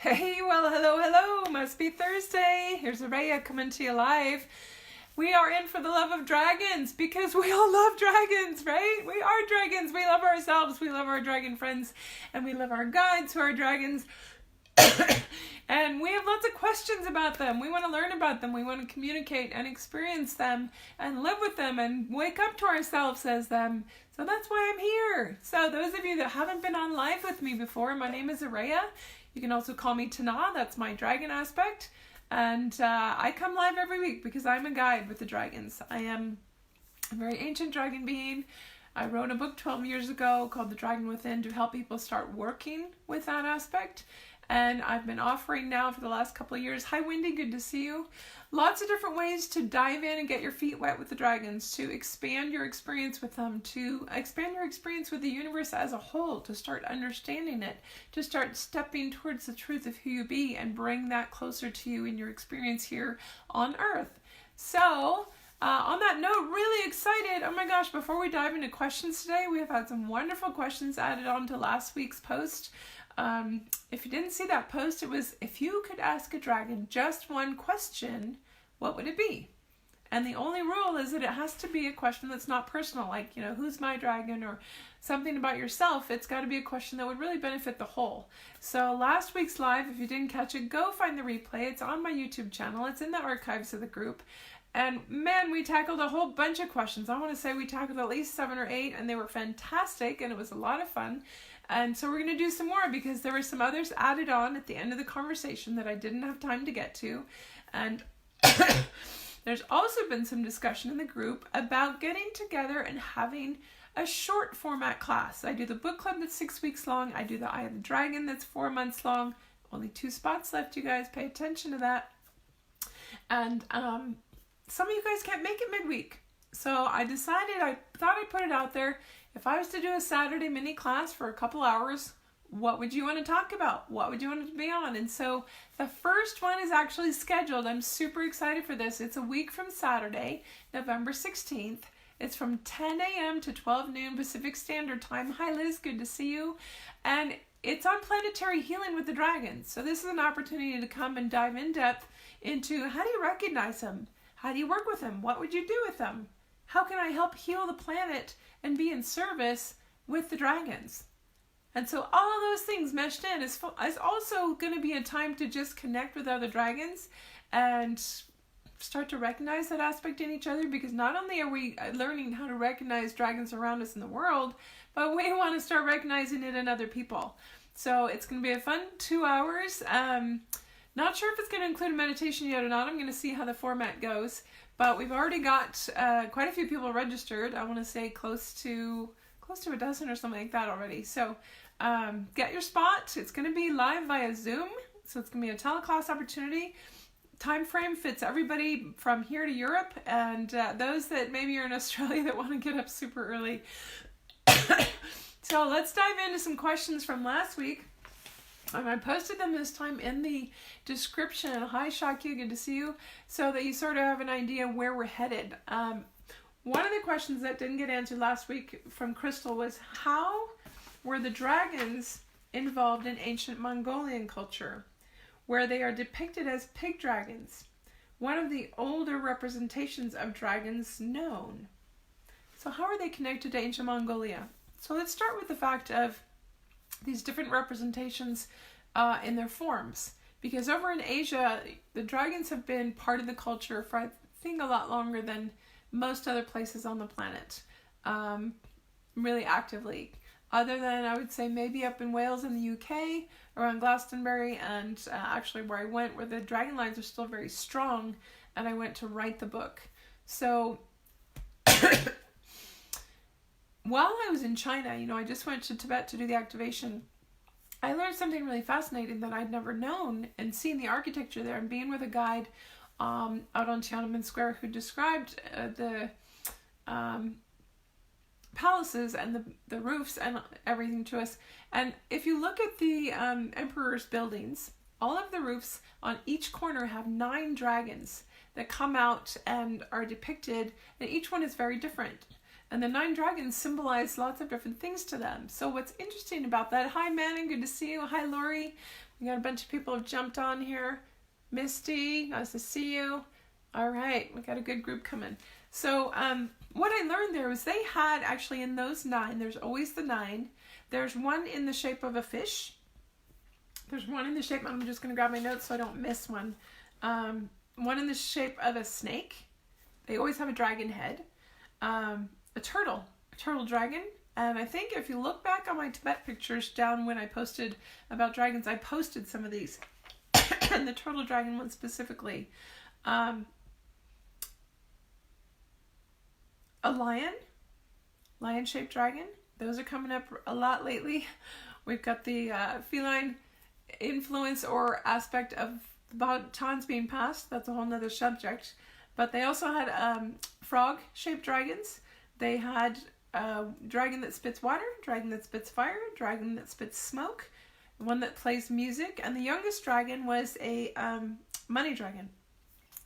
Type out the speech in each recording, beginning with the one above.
Hey, well, hello. Must be Thursday. Here's Araya coming to you live. We are in for the love of dragons because we all love dragons, right? We are dragons. We love ourselves. We love our dragon friends. And we love our guides who are dragons. And we have lots of questions about them. We want to learn about them. We want to communicate and experience them and live with them and wake up to ourselves as them. So that's why I'm here. So those of you that haven't been on live with me before, my name is Araya. You can also call me Tana. That's my dragon aspect. And I come live every week because I'm a guide with the dragons. I am a very ancient dragon being. I wrote a book 12 years ago called The Dragon Within to help people start working with that aspect. And I've been offering now for the last couple of years. Hi, Wendy. Good to see you. Lots of different ways to dive in and get your feet wet with the dragons, to expand your experience with them, to expand your experience with the universe as a whole, to start understanding it, to start stepping towards the truth of who you be and bring that closer to you in your experience here on Earth. So, on that note, really excited. Oh my gosh, before we dive into questions today, we have had some wonderful questions added on to last week's post. If you didn't see that post, it was, if you could ask a dragon just one question, what would it be? And the only rule is that it has to be a question that's not personal, like, who's my dragon or something about yourself. It's got to be a question that would really benefit the whole. So last week's live, if you didn't catch it, go find the replay. It's on my YouTube channel. It's in the archives of the group. And man, we tackled a whole bunch of questions. I want to say we tackled at least 7 or 8, and they were fantastic, and it was a lot of fun. And so we're going to do some more because there were some others added on at the end of the conversation that I didn't have time to get to. And there's also been some discussion in the group about getting together and having a short format class. I do the book club that's 6 weeks long. I do the Eye of the Dragon that's 4 months long. Only 2 spots left, you guys. Pay attention to that. And some of you guys can't make it midweek. So I thought I'd put it out there. If I was to do a Saturday mini class for a couple hours, what would you want to talk about? What would you want it to be on? And so the first one is actually scheduled. I'm super excited for this. It's a week from Saturday, November 16th. It's from 10 a.m. to 12 noon Pacific Standard Time. Hi, Liz. Good to see you. And it's on planetary healing with the dragons. So this is an opportunity to come and dive in depth into how do you recognize them? How do you work with them? What would you do with them? How can I help heal the planet and be in service with the dragons? And so all of those things meshed in is also going to be a time to just connect with other dragons and start to recognize that aspect in each other, because not only are we learning how to recognize dragons around us in the world, but we want to start recognizing it in other people. So it's going to be a fun 2 hours. Not sure if it's going to include a meditation yet or not. I'm going to see how the format goes. But we've already got quite a few people registered. I want to say close to a dozen or something like that already. So get your spot. It's going to be live via Zoom. So it's going to be a teleclass opportunity. Time frame fits everybody from here to Europe. And those that maybe are in Australia that want to get up super early. So let's dive into some questions from last week. I posted them this time in the description. Hi, Shakya, good to see you. So that you sort of have an idea where we're headed. One of the questions that didn't get answered last week from Crystal was, how were the dragons involved in ancient Mongolian culture, where they are depicted as pig dragons, one of the older representations of dragons known? So how are they connected to ancient Mongolia? So let's start with the fact of these different representations in their forms. Because over in Asia, the dragons have been part of the culture for, I think, a lot longer than most other places on the planet, really actively. Other than, I would say, maybe up in Wales in the UK, around Glastonbury, and actually where I went, where the dragon lines are still very strong, and I went to write the book. So while I was in China, I just went to Tibet to do the activation. I learned something really fascinating that I'd never known, and seen the architecture there, and being with a guide out on Tiananmen Square who described the palaces and the roofs and everything to us. And if you look at the emperor's buildings, all of the roofs on each corner have 9 dragons that come out and are depicted, and each one is very different. And the 9 dragons symbolize lots of different things to them. So what's interesting about that, hi Manning, good to see you. Hi Lori. We got a bunch of people have jumped on here. Misty, nice to see you. All right, we got a good group coming. So what I learned there was they had actually in those 9, there's always the 9. There's one in the shape of a fish. There's one in the shape, I'm just going to grab my notes so I don't miss one. One in the shape of a snake. They always have a dragon head. A turtle dragon. And I think if you look back on my Tibet pictures down when I posted about dragons, I posted some of these. And the turtle dragon one specifically. A lion-shaped dragon. Those are coming up a lot lately. We've got the feline influence or aspect of the batons being passed. That's a whole nother subject. But they also had frog-shaped dragons. They had a dragon that spits water, dragon that spits fire, dragon that spits smoke, one that plays music, and the youngest dragon was a money dragon.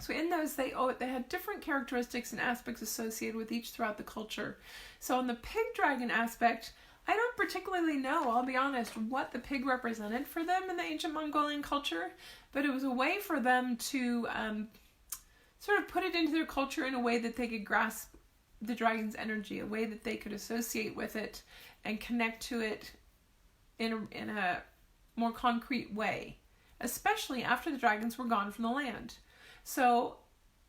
So in those, they had different characteristics and aspects associated with each throughout the culture. So on the pig dragon aspect, I don't particularly know, I'll be honest, what the pig represented for them in the ancient Mongolian culture, but it was a way for them to sort of put it into their culture in a way that they could grasp the dragon's energy, a way that they could associate with it and connect to it in a more concrete way, especially after the dragons were gone from the land. So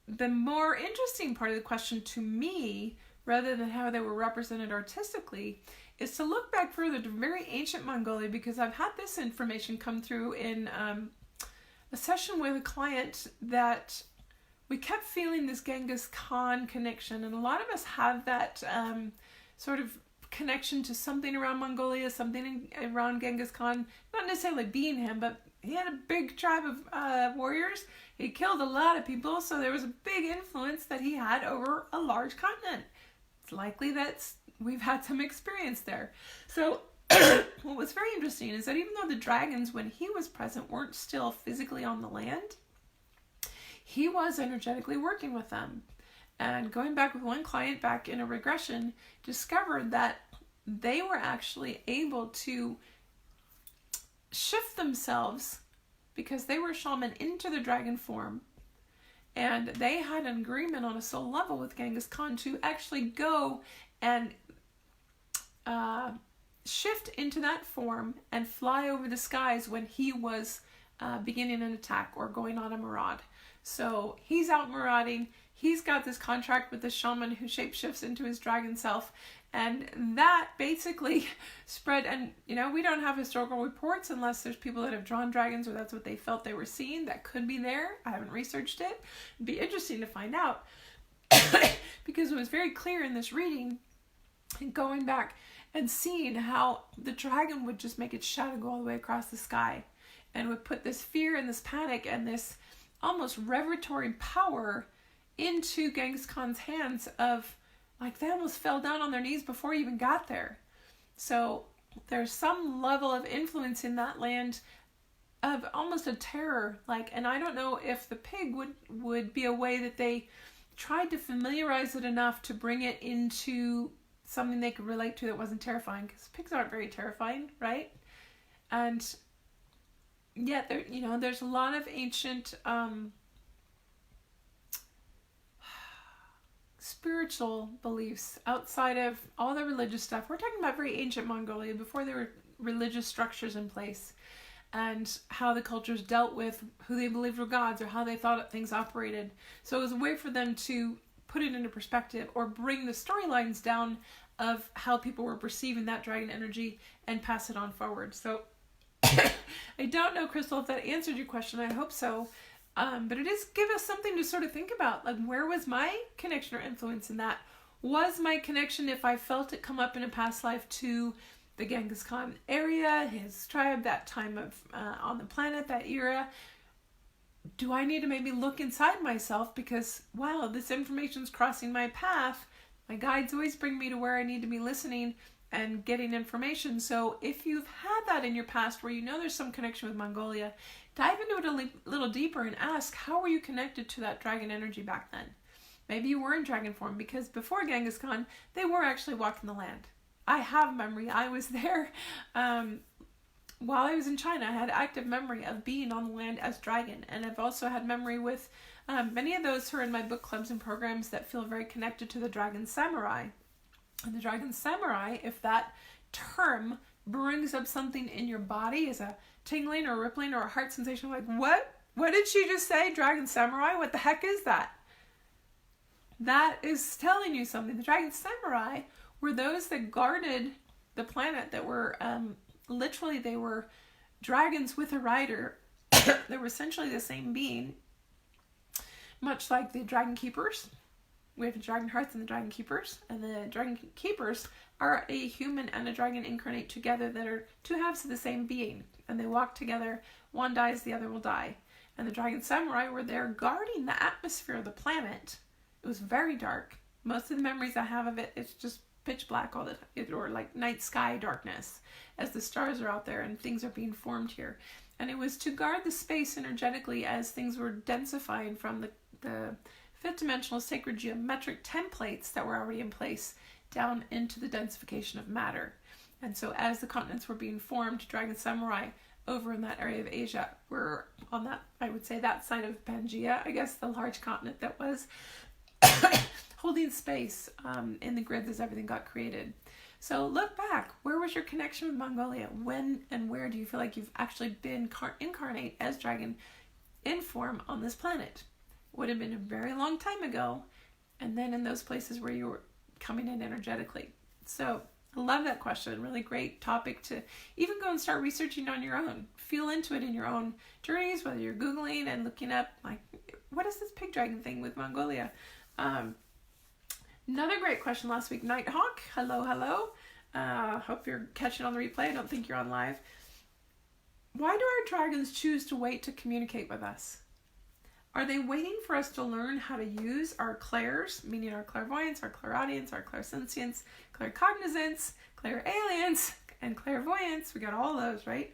the more interesting part of the question to me, rather than how they were represented artistically, is to look back further to very ancient Mongolia, because I've had this information come through in a session with a client that we kept feeling this Genghis Khan connection, and a lot of us have that sort of connection to something around Mongolia, something around Genghis Khan, not necessarily being him, but he had a big tribe of warriors. He killed a lot of people, so there was a big influence that he had over a large continent. It's likely that we've had some experience there. So what was very interesting is that even though the dragons, when he was present, weren't still physically on the land, he was energetically working with them. And going back with one client back in a regression, discovered that they were actually able to shift themselves, because they were shaman, into the dragon form, and they had an agreement on a soul level with Genghis Khan to actually go and shift into that form and fly over the skies when he was beginning an attack or going on a maraud. So he's out marauding. He's got this contract with the shaman who shapeshifts into his dragon self, and that basically spread. And we don't have historical reports unless there's people that have drawn dragons or that's what they felt they were seeing. That could be there. I haven't researched it. It'd be interesting to find out because it was very clear in this reading and going back and seeing how the dragon would just make its shadow go all the way across the sky and would put this fear and this panic and this almost revelatory power into Genghis Khan's hands of, like, they almost fell down on their knees before he even got there. So there's some level of influence in that land of almost a terror, and I don't know if the pig would be a way that they tried to familiarize it enough to bring it into something they could relate to that wasn't terrifying, because pigs aren't very terrifying, right? And yet there's a lot of ancient spiritual beliefs outside of all the religious stuff. We're talking about very ancient Mongolia, before there were religious structures in place, and how the cultures dealt with who they believed were gods or how they thought things operated. So it was a way for them to put it into perspective or bring the storylines down of how people were perceiving that dragon energy and pass it on forward. So I don't know, Crystal, if that answered your question. I hope so. But it is give us something to sort of think about. Where was my connection or influence in that? Was my connection, if I felt it come up in a past life, to the Genghis Khan area, his tribe, that time of on the planet, that era? Do I need to maybe look inside myself because, wow, this information's crossing my path? My guides always bring me to where I need to be listening and getting information. So if you've had that in your past where there's some connection with Mongolia, dive into it a little deeper and ask, how were you connected to that dragon energy back then? Maybe you were in dragon form, because before Genghis Khan, they were actually walking the land. I have memory. I was there while I was in China, I had active memory of being on the land as dragon. And I've also had memory with many of those who are in my book clubs and programs that feel very connected to the dragon samurai. And the dragon samurai, if that term brings up something in your body as a tingling or rippling or a heart sensation, like, what? What did she just say? Dragon samurai? What the heck is that? That is telling you something. The dragon samurai were those that guarded the planet, that were literally, they were dragons with a rider. They were essentially the same being, much like the dragon keepers. We have the dragon hearts and the dragon keepers, and the dragon keepers are a human and a dragon incarnate together that are two halves of the same being, and they walk together. One dies, the other will die. And the dragon samurai were there guarding the atmosphere of the planet. It was very dark. Most of the memories I have of it, it's just pitch black all the time, or like night sky darkness, as the stars are out there and things are being formed here. And it was to guard the space energetically as things were densifying from the fifth dimensional sacred geometric templates that were already in place down into the densification of matter. And so as the continents were being formed, dragon samurai over in that area of Asia were on that, I would say, that side of Pangea, I guess, the large continent that was holding space in the grids as everything got created. So look back. Where was your connection with Mongolia? When and where do you feel like you've actually been incarnate as dragon in form on this planet? Would have been a very long time ago, and then in those places where you were coming in energetically. So I love that question. Really great topic to even go and start researching on your own. Feel into it in your own journeys, whether you're Googling and looking up, like, what is this pig dragon thing with Mongolia? Another great question last week, Nighthawk. Hello. Hope you're catching on the replay. I don't think you're on live. Why do our dragons choose to wait to communicate with us? Are they waiting for us to learn how to use our clairs, meaning our clairvoyance, our clairaudience, our clairsentience, claircognizance, clairalience, and clairvoyance? We got all those, right?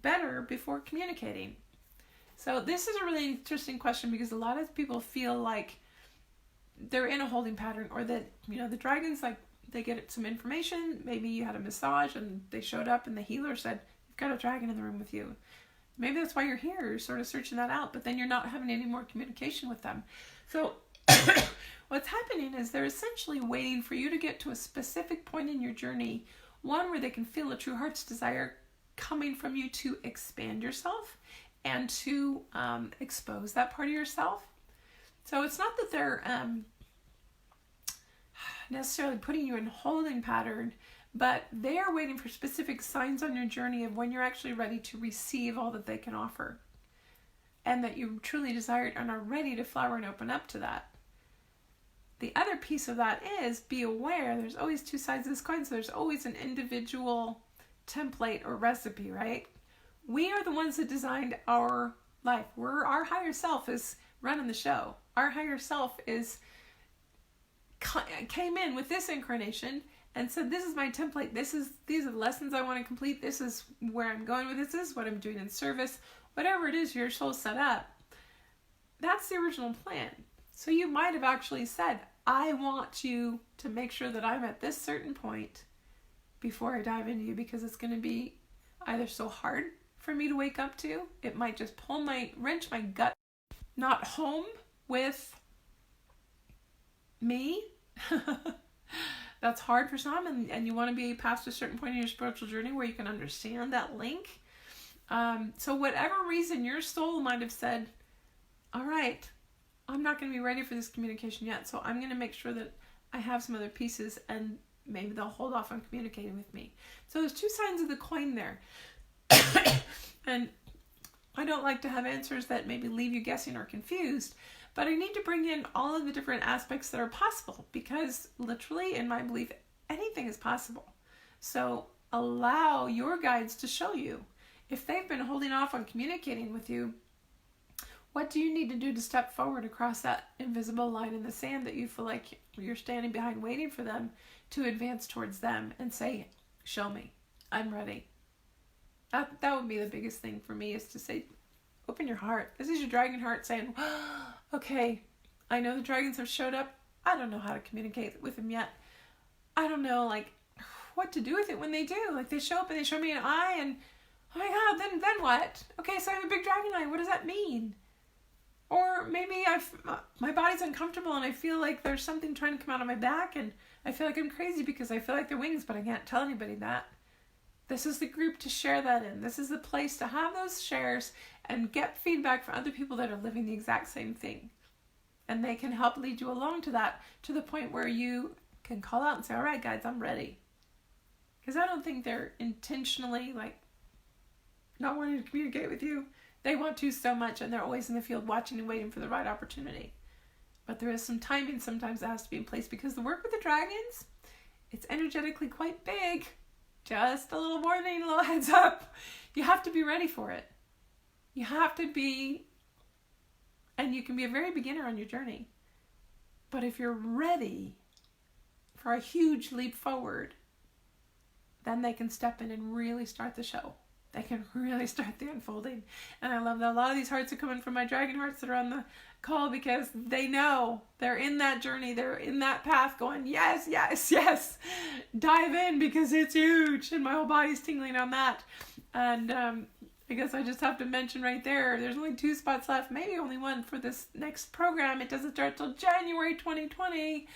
Better before communicating. So this is a really interesting question, because a lot of people feel like they're in a holding pattern, or that, the dragons, like, they get some information. Maybe you had a massage and they showed up and the healer said, you've got a dragon in the room with you. Maybe that's why you're here. You're sort of searching that out, but then you're not having any more communication with them. So what's happening is they're essentially waiting for you to get to a specific point in your journey, one where they can feel a true heart's desire coming from you to expand yourself and to expose that part of yourself. So it's not that they're necessarily putting you in holding pattern, but they are waiting for specific signs on your journey of when you're actually ready to receive all that they can offer, and that you truly desire it and are ready to flower and open up to that. The other piece of that is, be aware there's always two sides of this coin, so there's always an individual template or recipe, right? We are the ones that designed our life. Our higher self is running the show. Our higher self came in with this incarnation and said, this is my template. These are the lessons I want to complete. This is where I'm going with this. This is what I'm doing in service. Whatever it is your soul set up, that's the original plan. So you might have actually said, I want you to make sure that I'm at this certain point before I dive into you, because it's going to be either so hard for me to wake up to. It might just wrench my gut, not home with me. That's hard for some, and you want to be past a certain point in your spiritual journey where you can understand that link. So whatever reason your soul might have said, all right, I'm not going to be ready for this communication yet, so I'm going to make sure that I have some other pieces, and maybe they'll hold off on communicating with me. So there's two sides of the coin there. And I don't like to have answers that maybe leave you guessing or confused, but I need to bring in all of the different aspects that are possible, because literally, in my belief, anything is possible. So allow your guides to show you. If they've been holding off on communicating with you, what do you need to do to step forward across that invisible line in the sand that you feel like you're standing behind waiting for them to advance towards them and say, show me, I'm ready. That would be the biggest thing for me, is to say, open your heart. This is your dragon heart saying, okay, I know the dragons have showed up. I don't know how to communicate with them yet. I don't know, what to do with it when they do. They show up and they show me an eye, and oh my God, then what? Okay, so I have a big dragon eye. What does that mean? Or maybe my body's uncomfortable and I feel like there's something trying to come out of my back and I feel like I'm crazy because I feel like they're wings, but I can't tell anybody that. This is the group to share that in. This is the place to have those shares and get feedback from other people that are living the exact same thing. And they can help lead you along to that, to the point where you can call out and say, all right, guys, I'm ready. Because I don't think they're intentionally not wanting to communicate with you. They want to so much, and they're always in the field watching and waiting for the right opportunity. But there is some timing sometimes that has to be in place, because the work with the dragons, it's energetically quite big. Just a little warning, a little heads up. You have to be ready for it. You have to be, and you can be a very beginner on your journey. But if you're ready for a huge leap forward, then they can step in and really start the show. They can really start the unfolding. And I love that a lot of these hearts are coming from my dragon hearts that are on the call, because they know they're in that journey. They're in that path going, yes, yes, yes. Dive in, because it's huge. And my whole body's tingling on that. And I guess I just have to mention right there's only 2 spots left, maybe only 1 for this next program. It doesn't start till January 2020.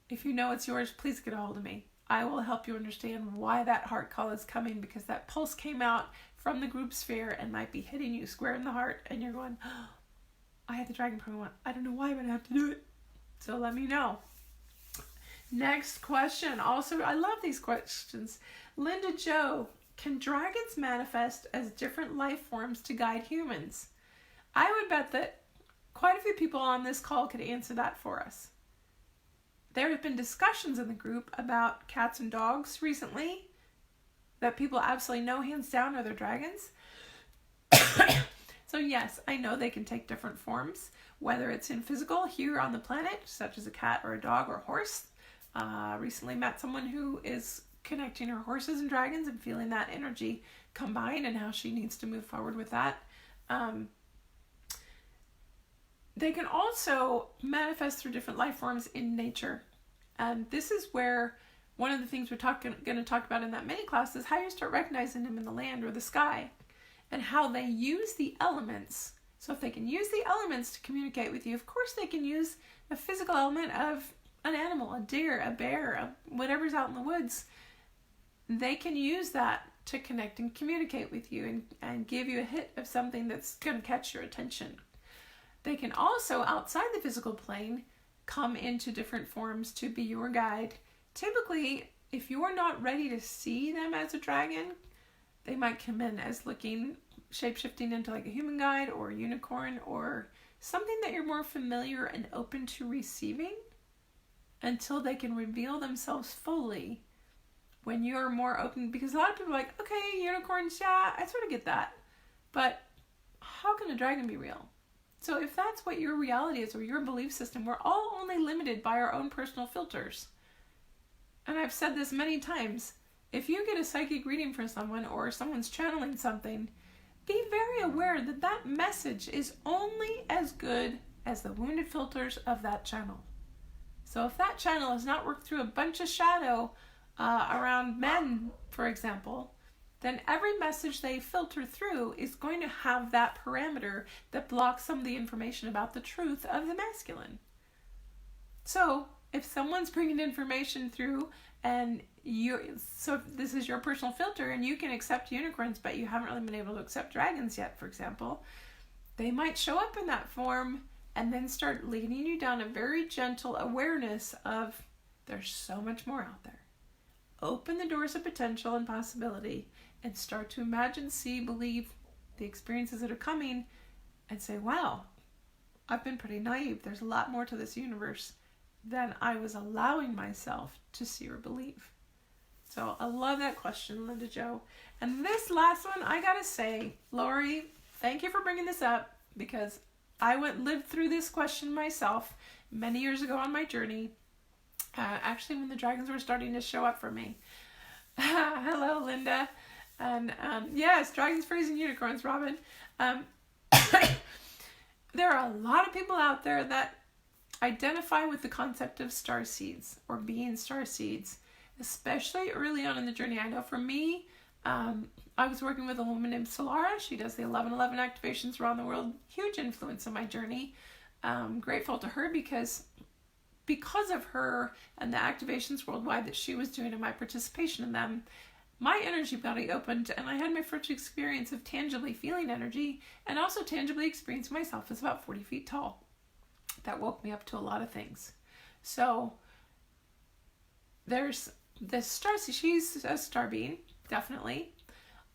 If you know it's yours, please get a hold of me. I will help you understand why that heart call is coming, because that pulse came out from the group sphere and might be hitting you square in the heart, and you're going, oh, I had the dragon program. I don't know why, but I have to do it. So let me know. Next question. Also, I love these questions. Linda Joe, can dragons manifest as different life forms to guide humans? I would bet that quite a few people on this call could answer that for us. There have been discussions in the group about cats and dogs recently that people absolutely know hands down are their dragons. So yes, I know they can take different forms, whether it's in physical here on the planet, such as a cat or a dog or a horse. Recently met someone who is connecting her horses and dragons and feeling that energy combine and how she needs to move forward with that. They can also manifest through different life forms in nature. And this is where one of the things we're going to talk about in that mini class is how you start recognizing them in the land or the sky, and how they use the elements. So if they can use the elements to communicate with you, of course they can use a physical element of an animal, a deer, a bear, whatever's out in the woods. They can use that to connect and communicate with you and give you a hit of something that's going to catch your attention. They can also, outside the physical plane, come into different forms to be your guide. Typically, if you're not ready to see them as a dragon, they might come in as looking, shape-shifting into like a human guide or a unicorn or something that you're more familiar and open to receiving, until they can reveal themselves fully when you're more open. Because a lot of people are like, okay, unicorns, yeah, I sort of get that. But how can a dragon be real? So if that's what your reality is or your belief system, we're all only limited by our own personal filters. And I've said this many times. If you get a psychic reading for someone or someone's channeling something, be very aware that that message is only as good as the wounded filters of that channel. So if that channel has not worked through a bunch of shadow around men, for example, then every message they filter through is going to have that parameter that blocks some of the information about the truth of the masculine. So if someone's bringing information through and so this is your personal filter and you can accept unicorns, but you haven't really been able to accept dragons yet, for example, they might show up in that form and then start leading you down a very gentle awareness of there's so much more out there. Open the doors of potential and possibility and start to imagine, see, believe the experiences that are coming and say, wow, I've been pretty naive. There's a lot more to this universe than I was allowing myself to see or believe. So I love that question, Linda Jo. And this last one, I gotta say, Lori, thank you for bringing this up, because I lived through this question myself many years ago on my journey. Actually, when the dragons were starting to show up for me. Hello, Linda. And yes, dragons, fairies, and unicorns, Robin. There are a lot of people out there that identify with the concept of star seeds or being star seeds, especially early on in the journey. I know for me, I was working with a woman named Solara. She does the 1111 activations around the world. Huge influence on my journey. Grateful to her because of her and the activations worldwide that she was doing and my participation in them, my energy body opened and I had my first experience of tangibly feeling energy and also tangibly experiencing myself as about 40 feet tall. That woke me up to a lot of things. So there's this Starseed. She's a star being, definitely.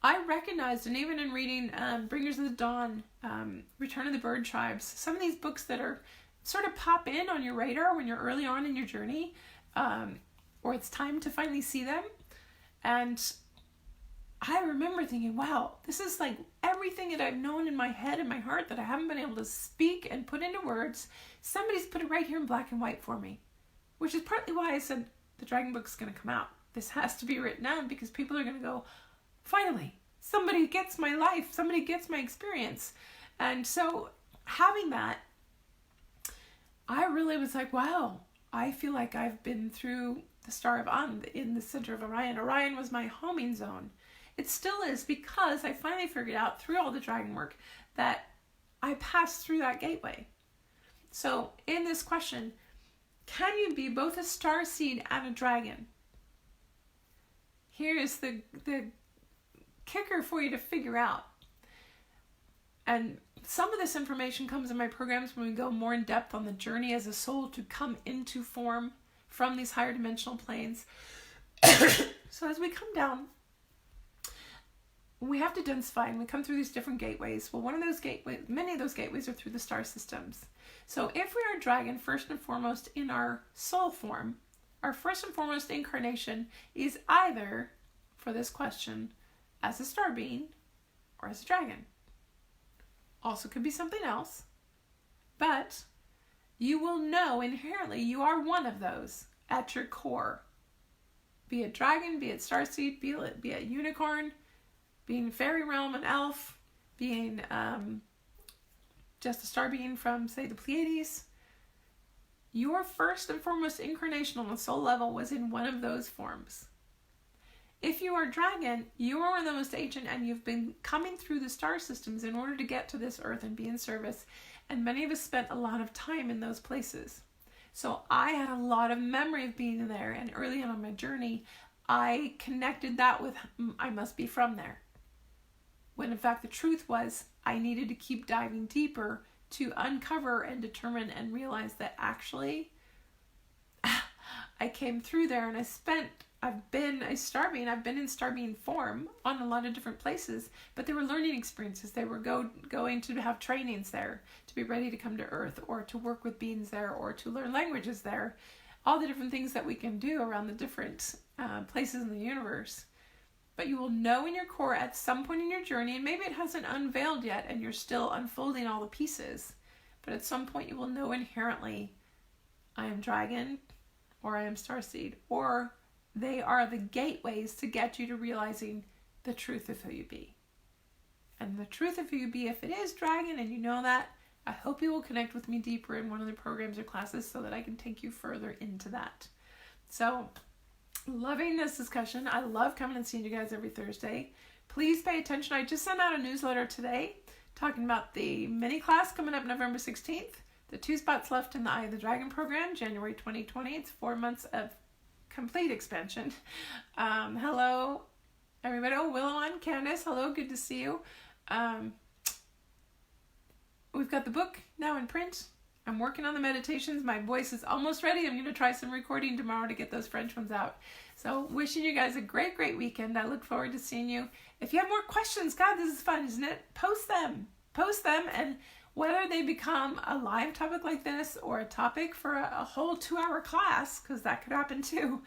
I recognized, and even in reading Bringers of the Dawn, Return of the Bird Tribes, some of these books that are sort of pop in on your radar when you're early on in your journey, or it's time to finally see them. And I remember thinking, wow, this is like everything that I've known in my head and my heart that I haven't been able to speak and put into words. Somebody's put it right here in black and white for me, which is partly why I said the Dragon book is going to come out. This has to be written down because people are going to go, finally, somebody gets my life, somebody gets my experience. And so having that, I really was like, wow, I feel like I've been through the Star of An in the center of Orion. Orion was my homing zone. It still is, because I finally figured out through all the dragon work that I passed through that gateway. So in this question, can you be both a starseed and a dragon? Here's the kicker for you to figure out. And some of this information comes in my programs when we go more in depth on the journey as a soul to come into form from these higher dimensional planes. So as we come down, we have to densify and we come through these different gateways. Well, one of those gateways, many of those gateways are through the star systems. So if we are a dragon, first and foremost in our soul form, our first and foremost incarnation is either, for this question, as a star being or as a dragon. Also could be something else, but you will know inherently you are one of those at your core. Be it dragon, be it starseed, be it unicorn, being fairy realm, an elf, being just a star being from, say, the Pleiades. Your first and foremost incarnation on the soul level was in one of those forms. If you are a dragon, you are one of the most ancient and you've been coming through the star systems in order to get to this earth and be in service. And many of us spent a lot of time in those places. So I had a lot of memory of being there, and early on my journey, I connected that with I must be from there. When in fact the truth was I needed to keep diving deeper to uncover and determine and realize that actually I came through there and I've been a star being. I've been in star being form on a lot of different places, but they were learning experiences. They were going to have trainings there to be ready to come to Earth, or to work with beings there, or to learn languages there. All the different things that we can do around the different places in the universe. But you will know in your core at some point in your journey, and maybe it hasn't unveiled yet and you're still unfolding all the pieces, but at some point you will know inherently, I am dragon, or I am starseed, or they are the gateways to get you to realizing the truth of who you be. And the truth of who you be, if it is dragon and you know that, I hope you will connect with me deeper in one of the programs or classes so that I can take you further into that. So, loving this discussion. I love coming and seeing you guys every Thursday. Please pay attention. I just sent out a newsletter today talking about the mini class coming up November 16th. The 2 spots left in the Eye of the Dragon program, January 2020. It's 4 months of complete expansion. Hello, everybody. Oh, Willow and Candace. Hello, good to see you. We've got the book now in print. I'm working on the meditations. My voice is almost ready. I'm going to try some recording tomorrow to get those French ones out. So wishing you guys a great, great weekend. I look forward to seeing you. If you have more questions, God, this is fun, isn't it? Post them. Post them, and whether they become a live topic like this or a topic for a whole 2-hour class, because that could happen too.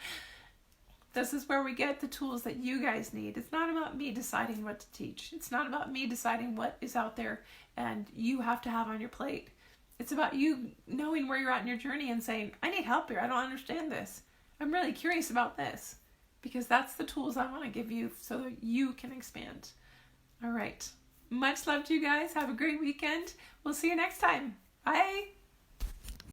This is where we get the tools that you guys need. It's not about me deciding what to teach. It's not about me deciding what is out there and you have to have on your plate. It's about you knowing where you're at in your journey and saying, I need help here. I don't understand this. I'm really curious about this. Because that's the tools I want to give you so that you can expand. All right. Much love to you guys. Have a great weekend. We'll see you next time. Bye.